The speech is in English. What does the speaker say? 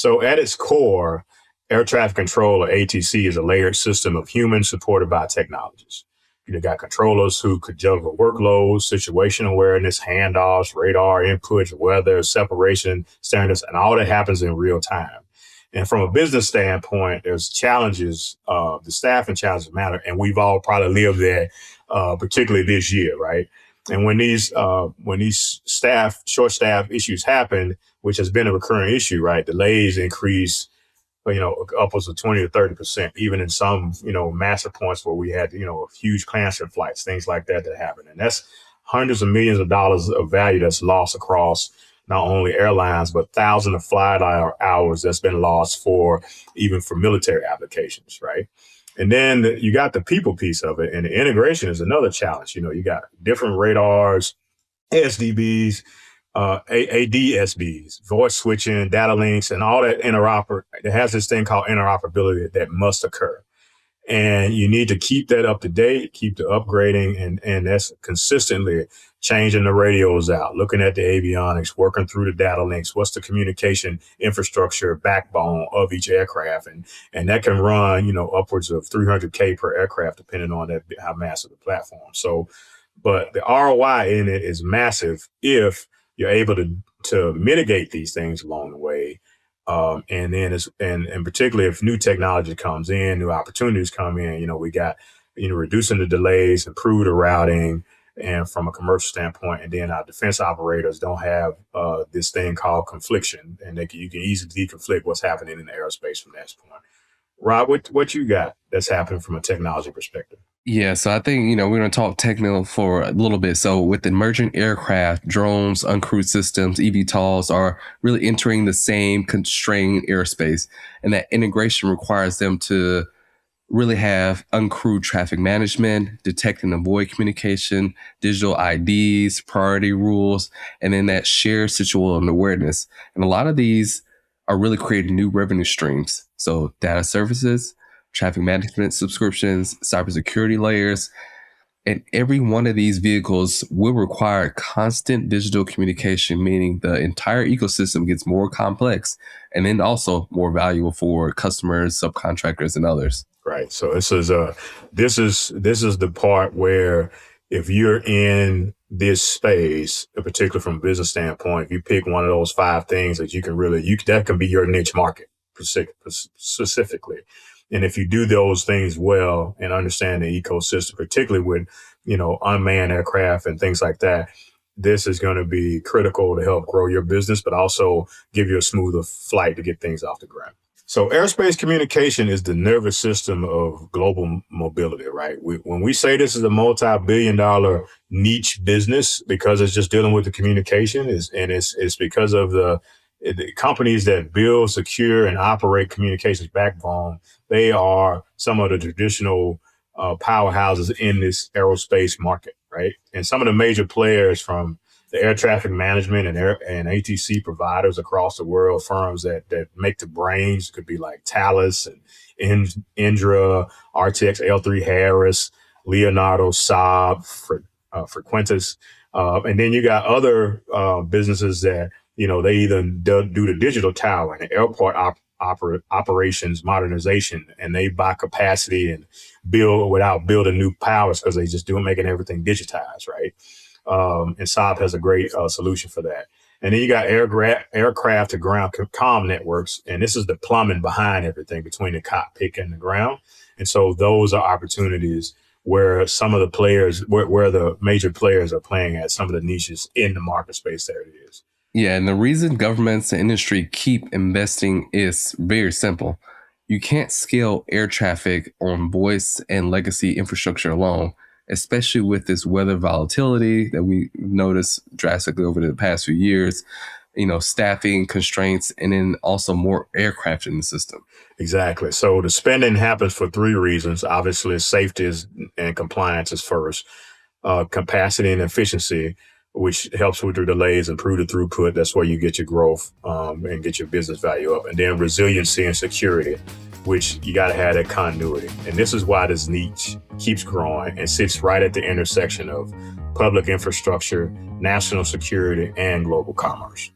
So at its core, air traffic control, or ATC, is a layered system of humans supported by technologies. You got controllers who could juggle workloads, situational awareness, handoffs, radar inputs, weather, separation standards, and all that happens in real time. And from a business standpoint, there's challenges. The staffing challenges matter, and we've all probably lived there, particularly this year, right? And when these short staff issues happen, which has been a recurring issue, right? Delays increase, upwards of 20 to 30%, even in some, massive points where we had, huge transfer flights, things like that happen. And that's hundreds of millions of dollars of value that's lost across not only airlines, but thousands of flight hours that's been lost even for military applications, right? And then you got the people piece of it, and the integration is another challenge. You got different radars, SDBs, ADSBs, voice switching, data links, and all that it has this thing called interoperability that must occur. And you need to keep that up to date, keep the upgrading, and that's consistently changing the radios out, looking at the avionics, working through the data links. What's the communication infrastructure backbone of each aircraft? And that can run, upwards of $300K per aircraft, depending on how massive the platform. So, but the ROI in it is massive if you're able to mitigate these things along the way. And then and particularly if new technology comes in, new opportunities come in, we got, reducing the delays, improve the routing, and from a commercial standpoint, and then our defense operators don't have this thing called confliction, and you can easily deconflict what's happening in the aerospace from that point. Rob, what you got that's happening from a technology perspective? Yeah, so I think, we're going to talk technical for a little bit. So with emergent aircraft, drones, uncrewed systems, eVTOLs are really entering the same constrained airspace. And that integration requires them to really have uncrewed traffic management, detect and avoid communication, digital IDs, priority rules, and then that shared situational awareness. And a lot of these are really creating new revenue streams. So data services, traffic management subscriptions, cybersecurity layers, and every one of these vehicles will require constant digital communication, meaning the entire ecosystem gets more complex and then also more valuable for customers, subcontractors, and others. Right. So this is the part where if you're in this space, particularly from a business standpoint, if you pick one of those 5 things that that can be your niche market specifically. And if you do those things well and understand the ecosystem, particularly with, unmanned aircraft and things like that, this is going to be critical to help grow your business, but also give you a smoother flight to get things off the ground. So airspace communication is the nervous system of global mobility, right? When we say this is a multi-billion-dollar niche business because it's just dealing with the communication, it's because of the companies that build, secure, and operate communications backbone. They are some of the traditional powerhouses in this aerospace market, right? And some of the major players from the air traffic management and ATC providers across the world, firms that make the brains, could be like Thales and Indra, RTX, L3 Harris, Leonardo, Saab, Frequentis. And then you got other businesses that, they either do the digital tower and the airport operations modernization, and they buy capacity and build without building new powers because they just making everything digitized, right? And Saab has a great solution for that. And then you got aircraft to ground comm networks, and this is the plumbing behind everything between the cockpit and the ground. And so those are opportunities where some of the players, where the major players are playing at some of the niches in the market space there it is. Yeah, and the reason governments and industry keep investing is very simple. You can't scale air traffic on voice and legacy infrastructure alone, especially with this weather volatility that we noticed drastically over the past few years, staffing constraints, and then also more aircraft in the system. Exactly. So the spending happens for 3 reasons. Obviously, safety and compliance is first, capacity and efficiency, which helps with the delays, improve the throughput. That's where you get your growth and get your business value up. And then resiliency and security, which you got to have that continuity. And this is why this niche keeps growing and sits right at the intersection of public infrastructure, national security, and global commerce.